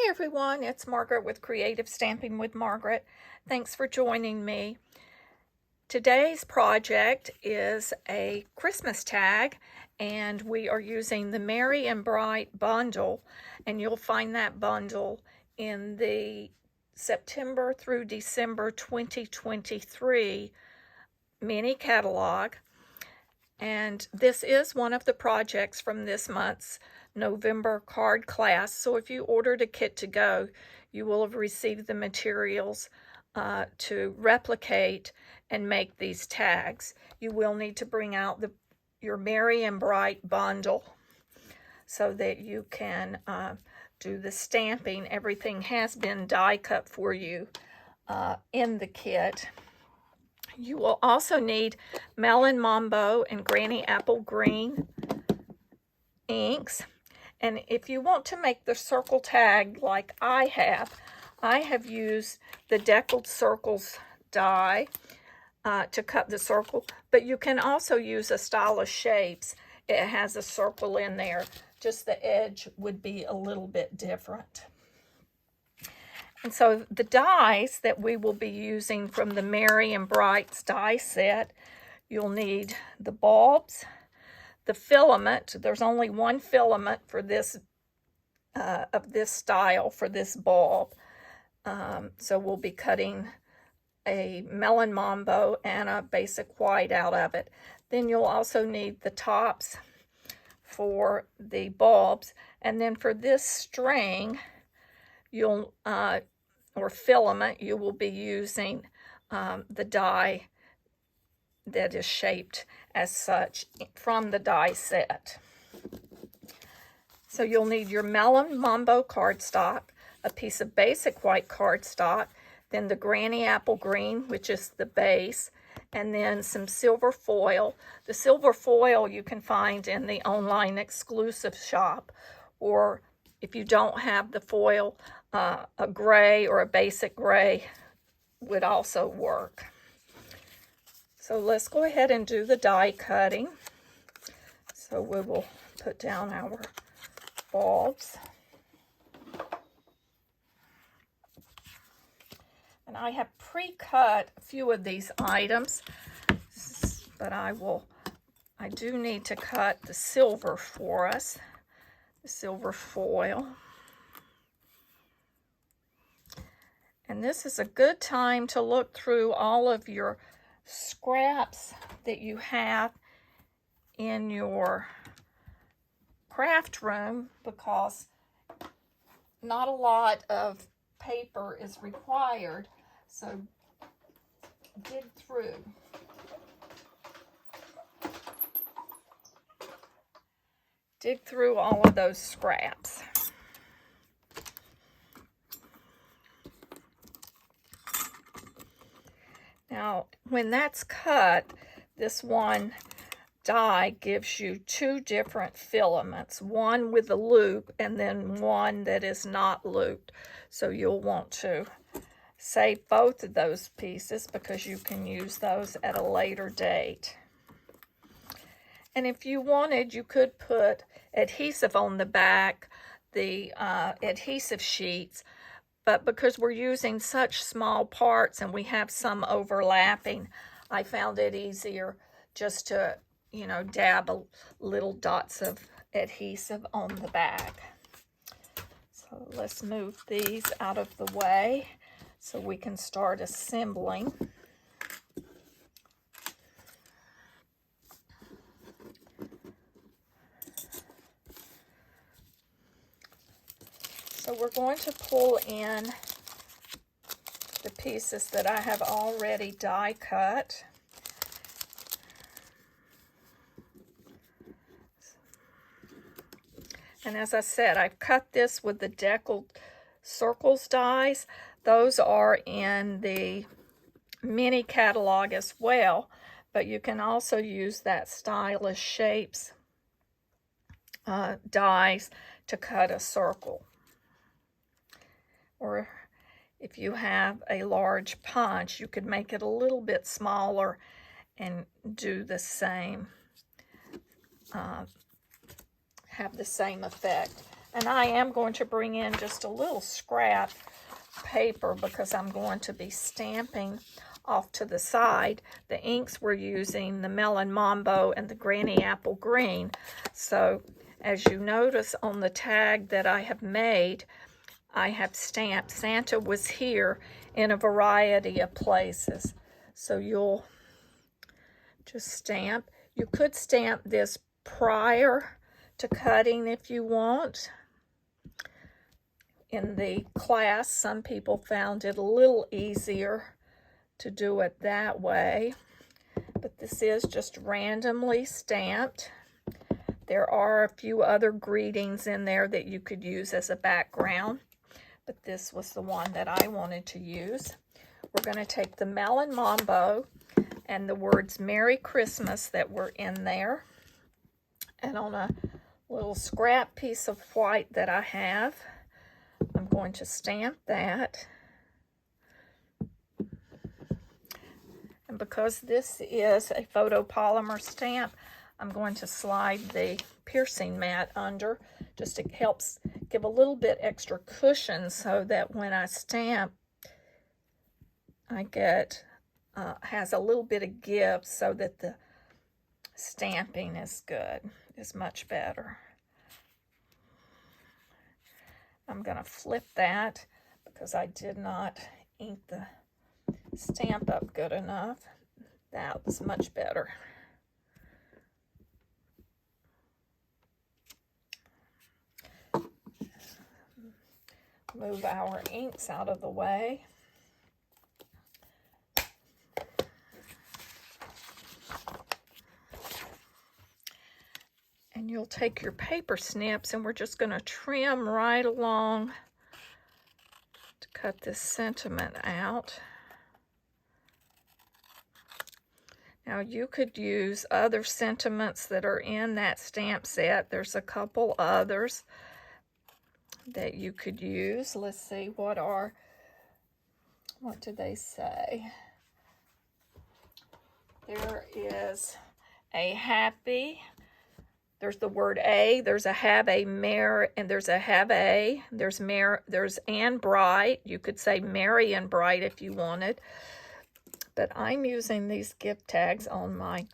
Hi everyone, it's Margaret with Creative Stamping with Margaret. Thanks for joining me. Today's project is a Christmas tag, and we are using the Merry and Bright bundle, and you'll find that bundle in the September through December 2023 mini catalog. And this is one of the projects from this month's November card class. So if you ordered a kit to go, you will have received the materials to replicate and make these tags. You will need to bring out your Merry and Bright bundle so that you can do the stamping. Everything has been die cut for you in the kit. You will also need Melon, Mambo, and Granny Apple Green inks. And if you want to make the circle tag like I have used the Deckled Circles die to cut the circle, but you can also use a Stylish Shapes. It has a circle in there, just the edge would be a little bit different. And so the dies that we will be using from the Merry and Bright's die set, you'll need the bulbs, the filament. There's only one filament for this of this style for this bulb. So we'll be cutting a Melon Mambo and a basic white out of it. Then you'll also need the tops for the bulbs. And then for this string, you'll or filament, you will be using the die that is shaped as such from the die set. So you'll need your Melon Mambo cardstock, a piece of basic white cardstock, then the Granny Apple Green, which is the base, and then some silver foil. The silver foil you can find in the online exclusive shop, or if you don't have the foil, a gray or a basic gray would also work. So let's go ahead and do the die cutting. So we will put down our bulbs. And I have pre-cut a few of these items, but I do need to cut the silver for us, the silver foil. And this is a good time to look through all of your scraps that you have in your craft room, because not a lot of paper is required. So dig through. Dig through all of those scraps. Now, when that's cut, this one die gives you two different filaments, one with a loop and then one that is not looped. So you'll want to save both of those pieces because you can use those at a later date. And if you wanted, you could put adhesive on the back, the adhesive sheets, but because we're using such small parts and we have some overlapping, I found it easier just to, dab a little dots of adhesive on the back. So let's move these out of the way so we can start assembling. So we're going to pull in the pieces that I have already die cut. And as I said, I've cut this with the Deckled Circles dies. Those are in the mini catalog as well, but you can also use that Stylish Shapes dies to cut a circle. Or if you have a large punch, you could make it a little bit smaller and do the same, have the same effect. And I am going to bring in just a little scrap paper because I'm going to be stamping off to the side. The inks we're using, the Melon Mambo and the Granny Apple Green. So as you notice on the tag that I have made, I have stamped Santa was here in a variety of places. So you'll just stamp. You could stamp this prior to cutting if you want. In the class, some people found it a little easier to do it that way, but this is just randomly stamped. There are a few other greetings in there that you could use as a background, but this was the one that I wanted to use. We're going to take the Melon Mambo and the words Merry Christmas that were in there, and on a little scrap piece of white that I have, I'm going to stamp that. And because this is a photopolymer stamp, I'm going to slide the piercing mat under. Just it helps give a little bit extra cushion so that when I stamp, I get, has a little bit of give so that the stamping is good, is much better. I'm going to flip that because I did not ink the stamp up good enough. That was much better. Move our inks out of the way. And you'll take your paper snips and we're just going to trim right along to cut this sentiment out. Now you could use other sentiments that are in that stamp set. There's a couple others that you could use. Let's see, what do they say? There is a happy. There's the word a, there's a have a merry, and there's a have a, there's and bright. You could say merry and bright if you wanted. But I'm using these gift tags on my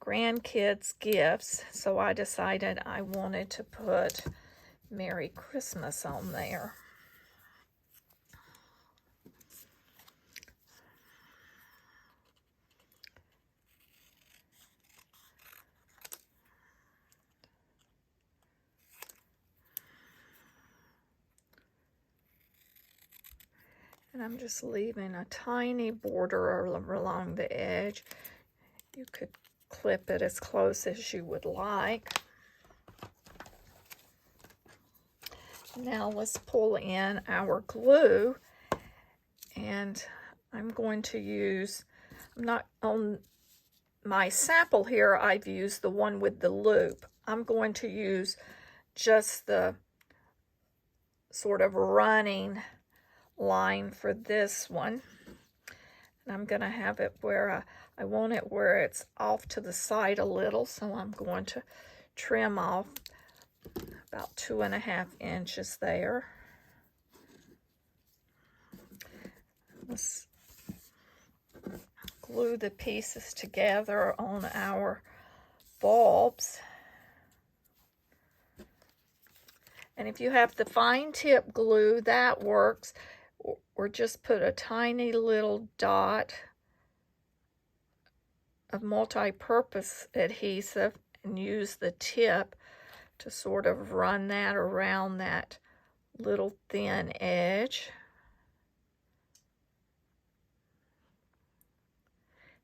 grandkids' gifts, so I decided I wanted to put Merry Christmas on there. And I'm just leaving a tiny border along the edge. You could clip it as close as you would like. Now let's pull in our glue, and I'm going to use, I'm not on my sample here, I've used the one with the loop. I'm going to use just the sort of running line for this one, and I'm going to have it where I want it where it's off to the side a little, so I'm going to trim off about 2.5 inches there. Let's glue the pieces together on our bulbs. And if you have the fine tip glue, that works. Or just put a tiny little dot of multi-purpose adhesive and use the tip to sort of run that around that little thin edge.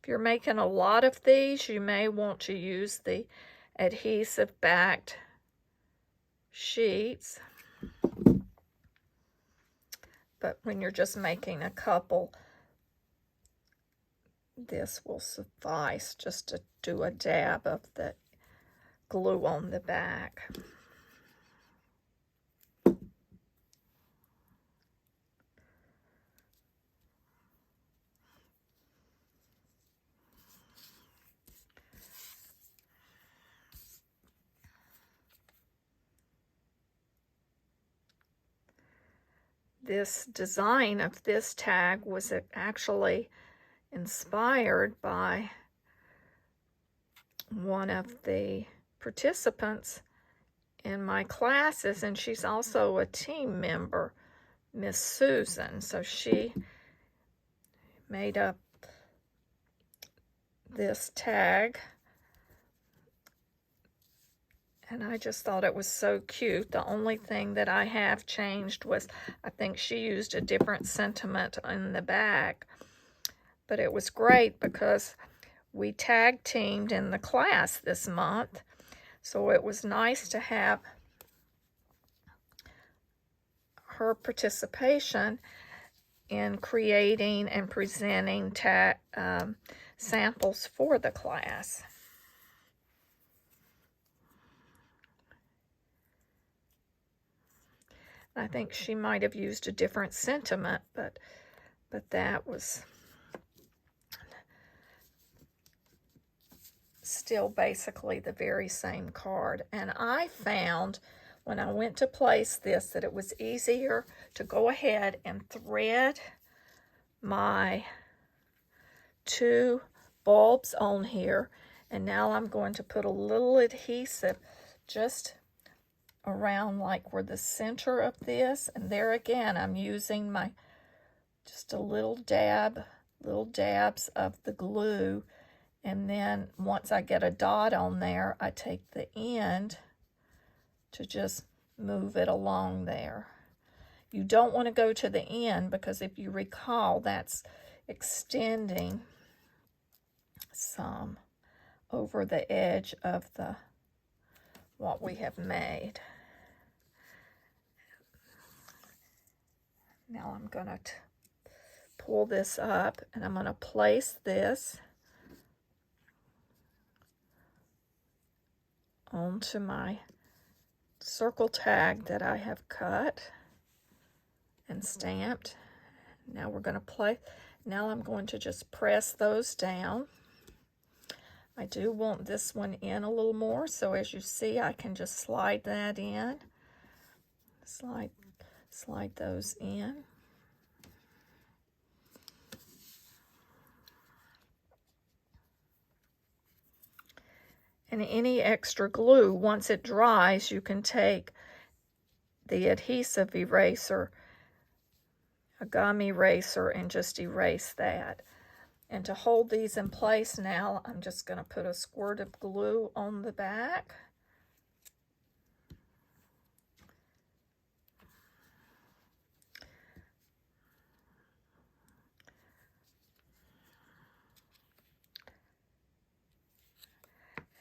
If you're making a lot of these, you may want to use the adhesive backed sheets. But when you're just making a couple, this will suffice just to do a dab of the glue on the back. this design of this tag was actually inspired by one of the participants in my classes, and she's also a team member, Miss Susan. So she made up this tag, and I just thought it was so cute. The only thing that I have changed was I think she used a different sentiment in the back, but it was great because we tag teamed in the class this month, so it was nice to have her participation in creating and presenting samples for the class. I think she might have used a different sentiment, but that was still basically the very same card. And I found when I went to place this that it was easier to go ahead and thread my 2 bulbs on here. And now I'm going to put a little adhesive just around like where the center of this, and there again I'm using my just a little dabs of the glue, and then once I get a dot on there, I take the end to just move it along there. You don't want to go to the end because if you recall, that's extending some over the edge of what we have made. Now I'm going to pull this up, and I'm going to place this onto my circle tag that I have cut and stamped. Now we're going to now I'm going to just press those down. I do want this one in a little more, so as you see, I can just slide that in. Slide those in. And any extra glue, once it dries, you can take the adhesive eraser, a gum eraser, and just erase that. And to hold these in place now, I'm just going to put a squirt of glue on the back.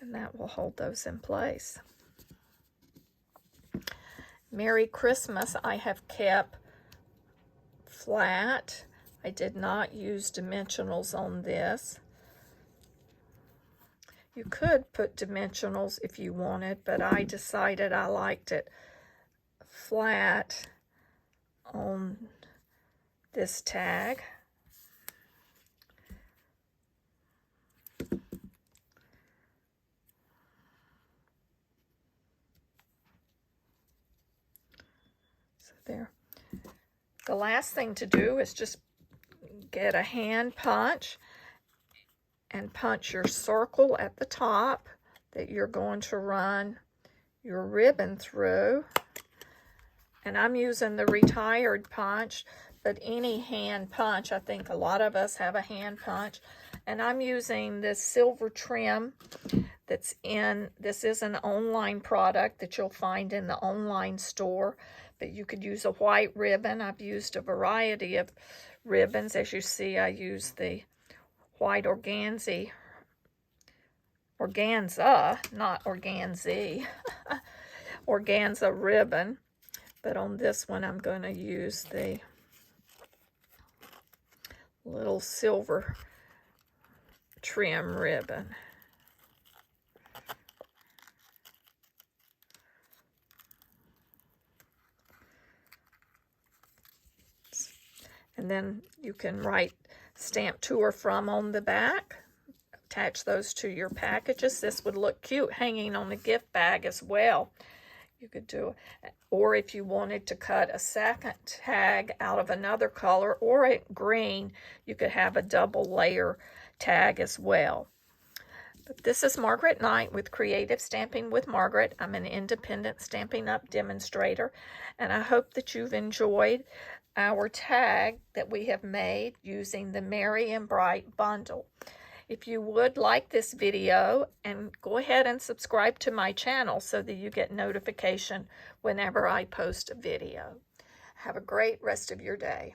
And that will hold those in place. Merry Christmas I have kept flat. I did not use dimensionals on this. You could put dimensionals if you wanted, but I decided I liked it flat on this tag. There. The last thing to do is just get a hand punch and punch your circle at the top that you're going to run your ribbon through. And I'm using the retired punch, but any hand punch, I think a lot of us have a hand punch. And I'm using this silver trim that's this is an online product that you'll find in the online store. But you could use a white ribbon. I've used a variety of ribbons. As you see, I use the white organza, not organzy, organza ribbon. But on this one, I'm going to use the little silver trim ribbon. And then you can write stamp to or from on the back. Attach those to your packages. This would look cute hanging on a gift bag as well. You could do it. Or if you wanted to cut a second tag out of another color or a green, you could have a double layer tag as well. But this is Margaret Knight with Creative Stamping with Margaret. I'm an independent Stampin' Up! Demonstrator, and I hope that you've enjoyed our tag that we have made using the Merry and Bright bundle. If you would like this video, and go ahead and subscribe to my channel so that you get notification whenever I post a video. Have a great rest of your day.